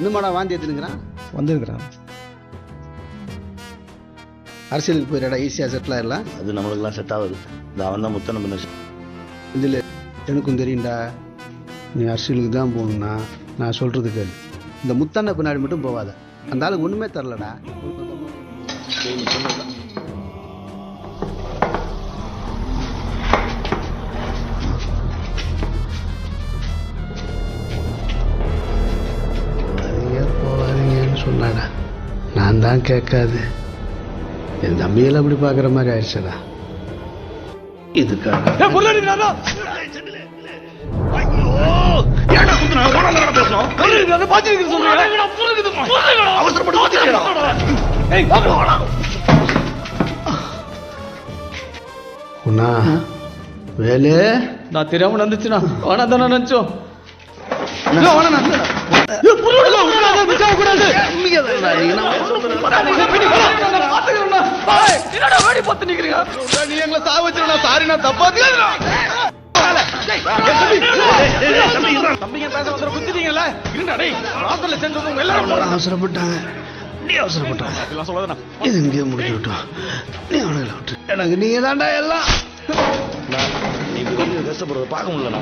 இன்னுமாடா வாந்தி எடுத்துனுங்கிறான் வந்துருக்குறான். அரசியலுக்கு போயிடா ஈஸியாக செட்டில் ஆயிடலாம். அது நம்மளுக்கெல்லாம் செட் ஆகுது. இது அவன் தான் முத்தன பண்ண. இதில் எனக்கும் தெரியும்டா, நீ அரசியலுக்கு தான் போகணுன்னா நான் சொல்கிறது கேளு. இந்த முத்தண்ணை பின்னாடி மட்டும் போகாத. அந்த ஆளுக்கு ஒன்றுமே தரலடா. சொன்னாடா, நான் தான் கேட்காது. என் தம்பியில் அப்படி பார்க்குற மாதிரி ஆயிடுச்சடா. இதுக்காக வேலு நான் தெரியாம நடந்துச்சுண்ணா. ஆனா தானே நினைச்சோம். அவசரப்பட்டாங்க, நீ அவசரப்பட்டாங்க. இது இங்கே முடிச்சு விட்டோம். நீ அவனுங்களை விட்டு எனக்கு நீங்க தாண்டா எல்லாம். நீ கஷ்டப்படுறத பார்க்க முடியல.